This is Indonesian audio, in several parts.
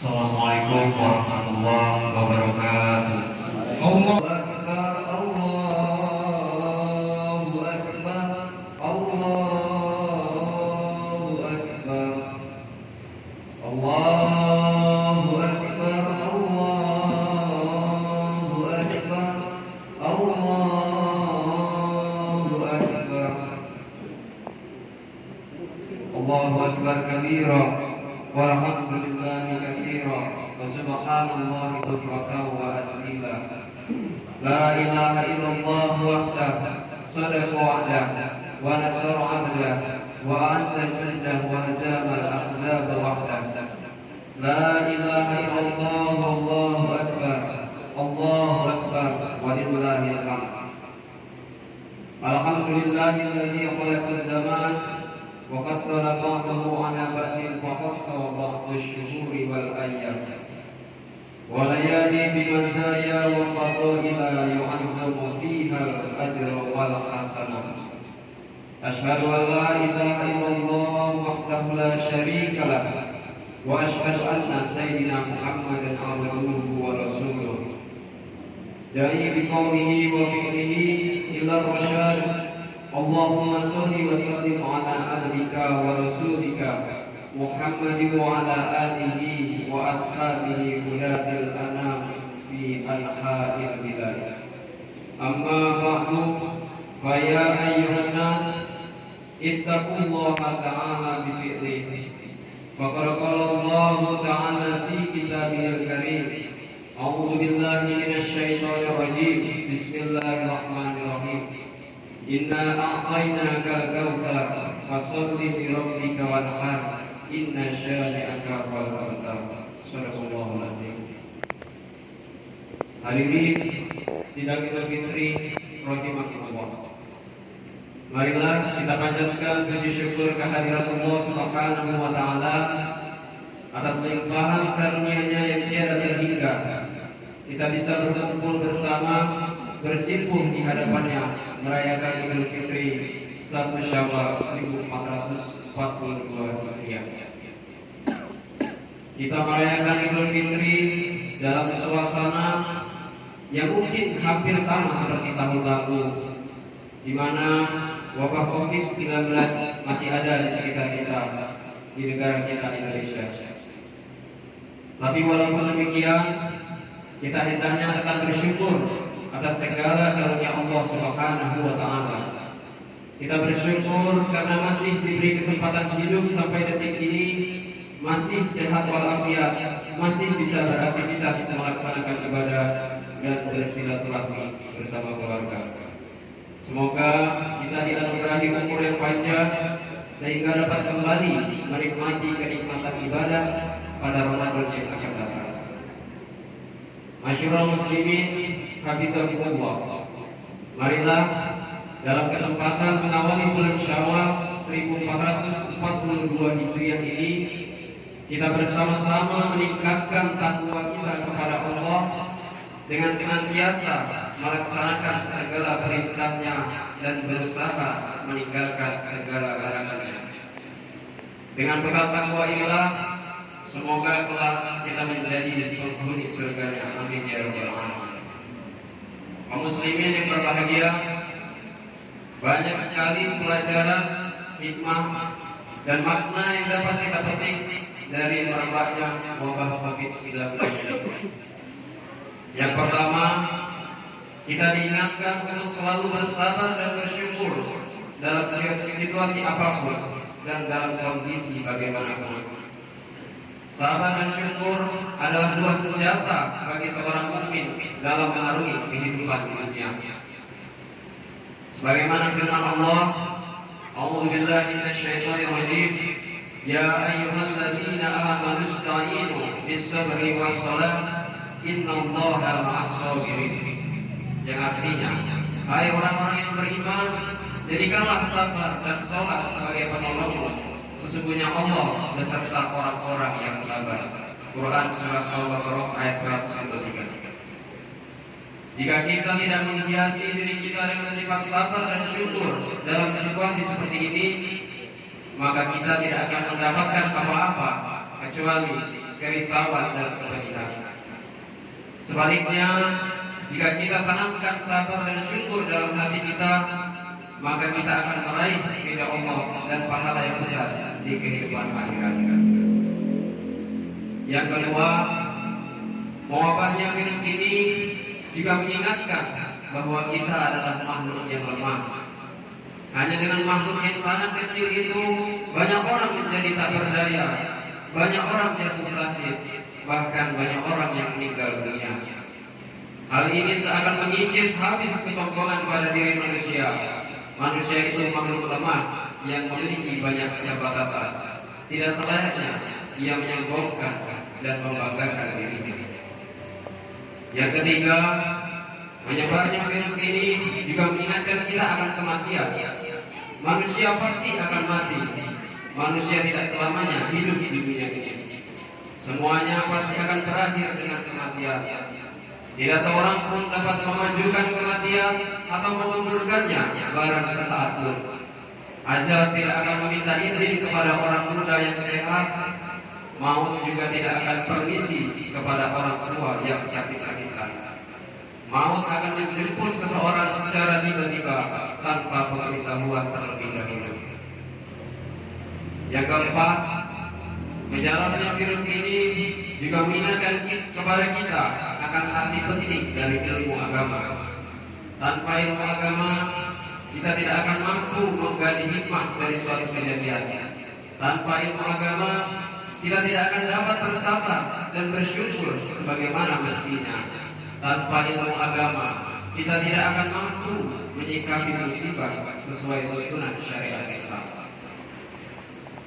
Assalamualaikum warahmatullahi wabarakatuh. Allah Akbar, Allahu Akbar, Allahu Akbar, Allahu Akbar, Allahu Akbar, Allahu Akbar, Allahu Akbar kabira. Walhamdulillahi katsira wa subhanallahi bukratan wa asila. La ilaha illallah wahdahu sadaqa wa'dah wa nasara 'abdah wa anzal jundah wa hazama al-ahzab wahdah. La ilaha illallah wallahu akbar. Allahu akbar walillahil hamd. Alhamdulillahilladzi khalaqa az-zaman وقدر بعضه على بعض فقصر بعض الشهور والأيام وليالي بمزايا وفضائل يعظم فيها الأجر والحسنة. أشهد أن لا إله إلا الله وحده لا شريك له وأشهد أن سيدنا محمدا عبده ورسوله داعي بقوله وفعله إلى الرشاد. اللهم صل وسلم على عبدك ورسولك محمد وعلى آله وأصحابه هداة الأنام في أنحاء البلاد. أما بعد فيا أيها الناس اتقوا الله تعالى بفعله. فقد قال الله تعالى في كتابه الكريم: أعوذ بالله من الشيطان الرجيم. بسم الله الرحمن الرحيم. Inna a'tainaka al-kautsar fasalli li rabbika wanhar inna syani'aka wal abtar. Shadaqallahul azim. Hadirin sidang Idul Fitri rahimakumullah. Marilah kita panjatkan puji syukur kehadirat Allah Subhanahu wa taala atas limpahan karunia-Nya yang tiada terhingga. Kita bisa berkumpul bersama, bersimpul di hadapannya merayakan Idul Fitri 1 Syawal 1442 Hijriah. Kita merayakan Idul Fitri dalam suasana yang mungkin hampir sama seperti tahun lalu, di mana wabah COVID-19 masih ada di sekitar kita, di negara kita Indonesia. Tapi walaupun demikian, kita hendaknya tetap bersyukur atas segala karunia Allah Subhanahu wa taala. Kita bersyukur karena masih diberi kesempatan hidup sampai detik ini, masih sehat walafiat, masih bisa beraktivitas melaksanakan ibadah dan bersilaturahmi bersama keluarga. Semoga kita dianugerahi umur yang panjang sehingga dapat kembali menikmati kenikmatan ibadah pada Ramadan yang akan datang. Masyurul muslimin hafizahumullah. Marilah dalam kesempatan mengawali bulan Syawal 1442 Hijriah ini kita bersama-sama meningkatkan takwa kita kepada Allah dengan senantiasa melaksanakan segala perintahnya dan berusaha meninggalkan segala larangannya. Dengan bekal takwa inilah semoga kelak kita menjadi penghuni surganya. Amin ya rabbal alamin. Kaum muslimin yang berbahagia, banyak sekali pelajaran, hikmah dan makna yang dapat kita petik dari merebaknya wabah COVID-19. Yang pertama, kita diingatkan untuk selalu bersabar dan bersyukur dalam situasi apapun dan dalam kondisi bagaimanapun. Sabar dan syukur adalah dua senjata bagi seorang mukmin dalam mengarungi kehidupan di dunia. Sebagaimana firman Allah, A'udzu billahi minasyaitonir rajim, ya ayyuhalladzina amanu ista'inu bis-sabri was-salah, innallaha ma'as-sabirin. Yang artinya, hai orang-orang yang beriman, jadikanlah sabar dan sholat sebagai penolongmu. Sesungguhnya Allah beserta orang-orang yang sabar. Quran surah Al-Baqarah ayat 103. Jika kita tidak menghiasi diri kita dengan sifat sabar dan syukur dalam situasi seperti ini, maka kita tidak akan mendapatkan apa-apa kecuali kerisauan dan kepedihan. Sebaliknya, jika kita tanamkan sabar dan syukur dalam hati kita, maka kita akan meraih ridha Allah dan pahala yang besar di kehidupan akhirat. Yang kedua, mewabahnya virus ini juga mengingatkan bahwa kita adalah makhluk yang lemah. Hanya dengan makhluk yang sangat kecil itu, banyak orang menjadi tak berdaya, banyak orang jatuh sakit, bahkan banyak orang yang meninggal dunia. Hal ini seakan mengikis habis kesombongan pada diri manusia. Manusia itu makhluk lemah yang memiliki banyak keterbatasan. Tidak selayaknya ia menyombongkan dan membanggakan dirinya. Yang ketiga, menyebarnya virus ini juga mengingatkan kita akan kematian. Manusia pasti akan mati. Manusia tidak selamanya hidup di dunia ini. Semuanya pasti akan berakhir dengan kematian. Tidak seorang pun dapat memajukan kematian atau memundurkannya barang sesaat pun. Ajal tidak akan meminta izin kepada orang muda yang sehat. Maut juga tidak akan permisi kepada orang tua yang sakit-sakitan. Maut akan menjemput seseorang secara tiba-tiba tanpa pemberitahuan terlebih dahulu. Yang keempat, menjalannya virus ini juga mengingatkan kepada kita akan arti penting dari ilmu agama. Tanpa ilmu agama, kita tidak akan mampu menggali hikmah dari suatu kejadian. Tanpa ilmu agama, kita tidak akan dapat bersabar dan bersyukur sebagaimana mestinya. Tanpa ilmu agama, kita tidak akan mampu menyikapi musibah sesuai tuntunan syariat Islam.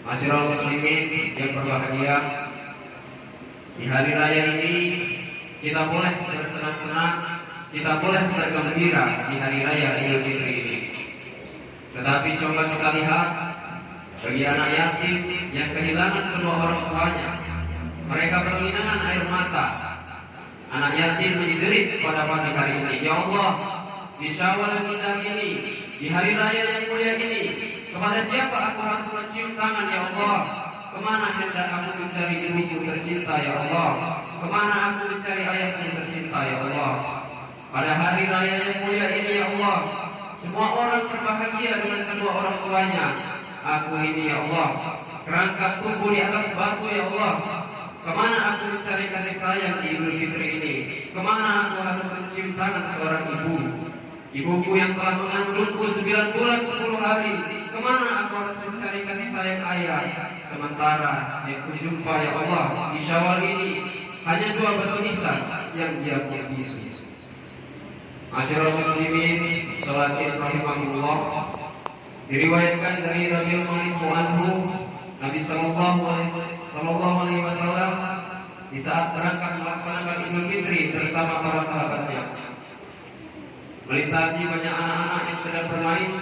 Masyiral muslimin yang berbahagia, di hari raya ini kita boleh bersenang-senang, kita boleh bergembira di hari raya Idul Fitri ini. Tetapi coba kita lihat bagi anak yatim yang kehilangan kedua orang tuanya, mereka berlinangan air mata. Anak yatim menjerit pada pagi hari ini, ya Allah, di Syawal kita ini, di hari raya yang mulia ini, kepada siapa aku harus mencium tangan, ya Allah? Kemana hendak aku mencari ibuku tercinta, ya Allah? Kemana aku mencari ayahku tercinta, ya Allah? Pada hari raya yang mulia ini, ya Allah, semua orang berbahagia dengan kedua orang tuanya. Aku ini, ya Allah, kerangka tubuh di atas batu, ya Allah. Kemana aku mencari kasih sayang di Idul Fitri ini? Kemana aku harus mencium tangan seorang ibu? Ibuku yang telah mengandungku 9 bulan 10 hari. Kemana aku harus mencari kasih sayang ayah? Sementara yang kujumpa, ya Allah, di Syawal ini hanya 2 batu nisan yang dia bisu. Masyiral muslimin, sholatin rahimahullah. Diriwayatkan dari radhiyallahu anhu, Nabi sallallahu alaihi wasallam di saat berangkat melaksanakan Idul Fitri bersama para sahabatnya, melintasi banyak anak-anak yang sedang bermain.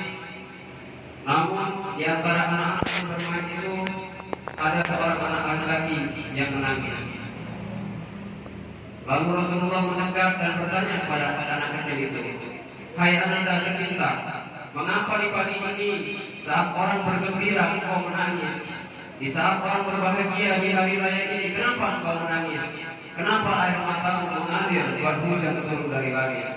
Namun di antara anak-anak yang bermain itu ada seorang anak laki-laki yang menangis. Lalu Rasulullah mendekat dan bertanya kepada anak kecil itu, "Hai ananda tercinta, mengapa di pagi ini saat orang bergembira engkau menangis? Di saat orang berbahagia di hari raya ini, kenapa engkau menangis? Kenapa air matamu mengalir berhujan turun dari langit?"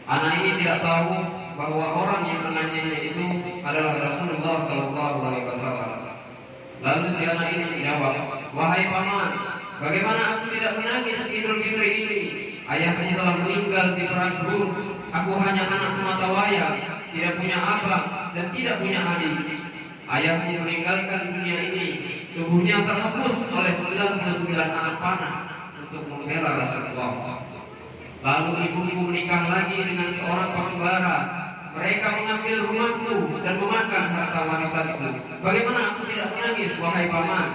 Anak ini tidak tahu bahwa orang yang menanyanya itu adalah Rasulullah SAW. Lalu si anak ini menjawab, "Wahai paman, bagaimana aku tidak menangis di Idul Fitri ini? Ayahku telah meninggal di perang Uhud. Aku hanya anak sematawayang, tidak punya abang dan tidak punya adik. Ayahku meninggalkan dunia ini, tubuhnya terhembus oleh 99 anak panah untuk membela Rasulullah. Lalu ibuku menikah lagi dengan seorang pengembara. Mereka mengambil rumahku dan memakan harta warisanku. Bagaimana aku tidak menangis, wahai paman?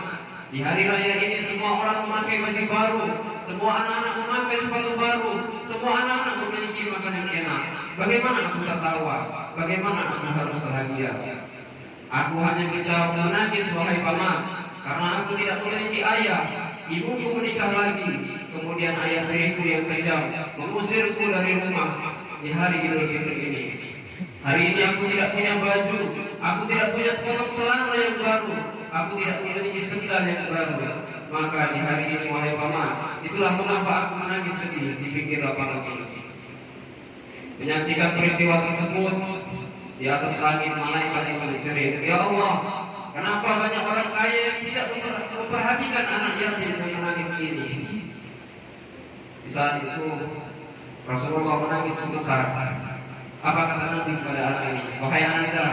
Di hari raya ini semua orang memakai baju baru, semua anak-anak memakai sepatu baru, semua anak-anak memiliki makanan enak. Bagaimana aku tertawa? Bagaimana aku harus bahagia? Aku hanya bisa menangis, wahai paman, karena aku tidak memiliki ayah. Ibuku menikah lagi, kemudian ayah tiriku yang kejam mengusirku dari rumah di hari Idul Fitri ini. Hari ini aku tidak punya baju, aku tidak punya sepatu celana yang baru, aku tidak memiliki sendal yang baru. Maka di hari ini wahai paman, itulah mengapa aku menangis sedih di pinggir lapangan ini. Menyaksikan peristiwa tersebut, di atas langit malaikat itu menjerit, "Ya Allah, kenapa banyak orang kaya yang tidak memperhatikan anak yatim yang menangis ini?" Di saat itu Rasulullah menangis besar. Apa kata Nabi kepada anak ini? "Wahai ananda,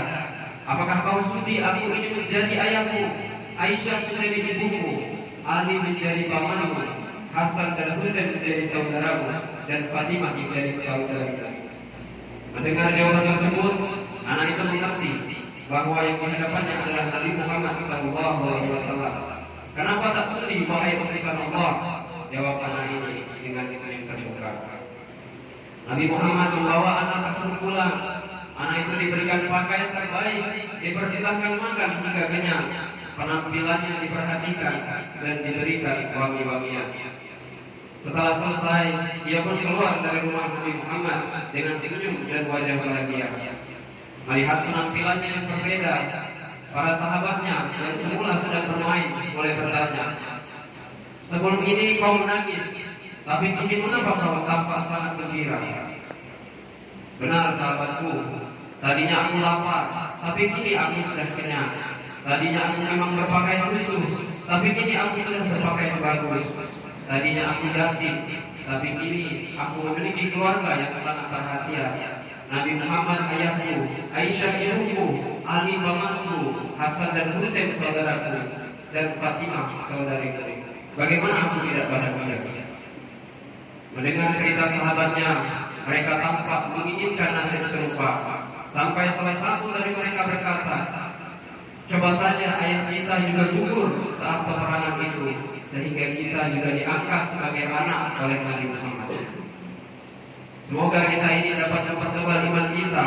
apakah kau sudi aku ini menjadi ayahmu, Aisyah menjadi ibumu, Ali menjadi pamanmu, Hasan dan Husain menjadi saudaramu, dan Fatimah menjadi saudaramu?" Mendengar jawaban tersebut, anak itu mengerti bahwa yang dihadapannya adalah Nabi Muhammad SAW. "Kenapa tak sudi, wahai utusan Allah?" jawab anak ini dengan senyum terbuka. Nabi Muhammad membawa anak tersebut pulang. Anak itu diberikan pakaian terbaik, dipersilahkan makan hingga kenyang, penampilannya diperhatikan dan diberikan wangi-wangian. Setelah selesai, ia pun keluar dari rumah Nabi Muhammad dengan senyum dan wajah bahagia. Melihat penampilannya yang berbeda, para sahabatnya yang semula sedang bermain mulai bertanya, "Sebelum ini kau menangis, tapi kini mengapa kau tampak sangat gembira?" "Benar sahabatku, tadinya aku lapar, tapi kini aku sudah kenyang. Tadinya aku memang berpakaian khusus, tapi kini aku sudah berpakaian bagus. Tadinya aku yatim, tapi kini aku memiliki keluarga yang sangat perhatian. Nabi Muhammad ayahku, Aisyah ibuku, Ali pamanku, Hasan dan Husain saudaraku, dan Fatimah saudariku. Bagaimana aku tidak bahagia?" Mendengar cerita sahabatnya, mereka tampak menginginkan nasib serupa. Sampai salah satu dari mereka berkata, "Coba saja ayah kita juga gugur saat peperangan itu, sehingga kita juga diangkat sebagai anak oleh Nabi Muhammad." Semoga kisah ini dapat mempertebal iman kita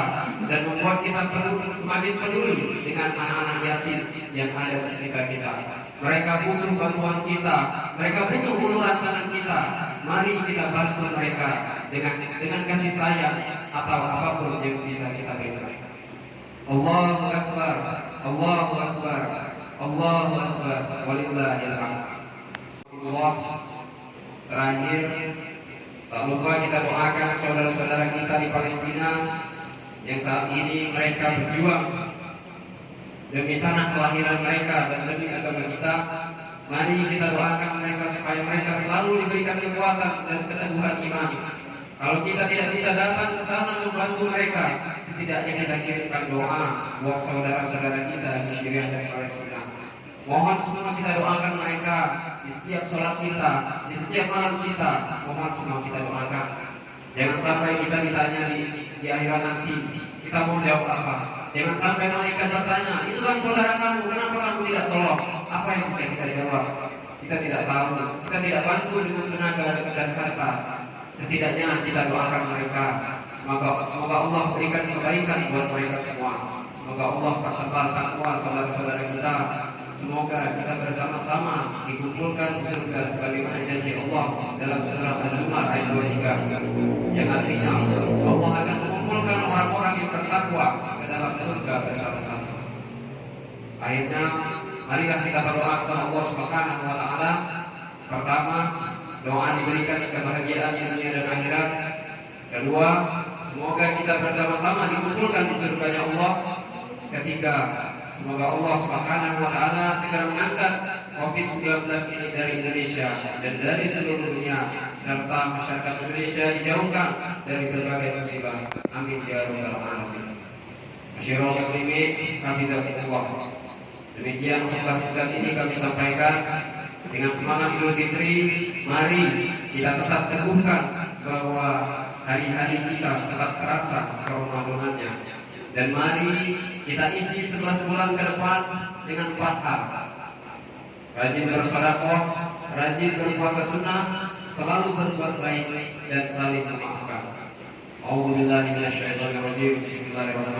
dan membuat kita semakin peduli dengan anak-anak yatim yang ada di sekitar kita. Mereka butuh bantuan kita, mereka butuh uluran tangan kita. Mari kita bantu mereka dengan kasih sayang atau apapun yang bisa kita berikan. Allahu Akbar, Allahu Akbar, Allahu Akbar, walillahil hamd. Allah, terakhir, tak lupa kita doakan saudara-saudara kita di Palestina yang saat ini mereka berjuang demi tanah kelahiran mereka dan demi agama kita. Mari kita doakan mereka supaya mereka selalu diberikan kekuatan dan keteguhan iman. Kalau kita tidak bisa datang ke sana membantu mereka, setidaknya kita kirimkan doa buat saudara-saudara kita di Syria dan Palestina. Mohon semua kita doakan mereka di setiap sholat kita, di setiap malam kita. Mohon semua kita doakan. Jangan sampai kita ditanya di akhirat nanti, kita mau jawab apa? Jangan sampai malaikat bertanya, "Itu kan saudara kamu, kenapa kamu tidak tolong?" Apa yang bisa kita jawab? Kita tidak tahu. Kita tidak bantu dengan tenaga dan harta. Setidaknya kita doakan mereka. Semoga Allah berikan kebaikan buat mereka semua. Semoga Allah pertebal takwa saudara-saudara kita. Semoga kita bersama-sama dikumpulkan di surga sebagaimana janji Allah dalam surah Az-Zumar ayat 23, yang artinya Allah akan mengumpulkan orang-orang yang bertakwa ke dalam surga bersama-sama. Akhirnya, marilah kita berdoa kepada Allah Subhanahu wa taala. Pertama, doa diberikan kebahagiaan di dunia dan akhirat. Kedua, semoga kita bersama-sama dikumpulkan di surganya Allah. Ketiga, semoga Allah Subhanahu wa taala segera mengangkat COVID-19 ini dari Indonesia dan dari seluruh dunia, serta masyarakat Indonesia dijauhkan dari berbagai musibah. Amin ya rabbal alamin. Masyarakat muslimin, kami Allah. Demikian khutbah singkat ini kami sampaikan dengan semangat Idul Fitri. Mari kita tetap teguhkan bahwa hari-hari kita tetap terasa Ramadanannya, dan mari kita isi 11 bulan ke depan dengan 4 hal: rajin bersedekah, rajin berpuasa sunnah, selalu berbuat baik, dan saling memaafkan. A'udzubillahi minasyaitonir rajim. Bismillahirrahmanirrahim.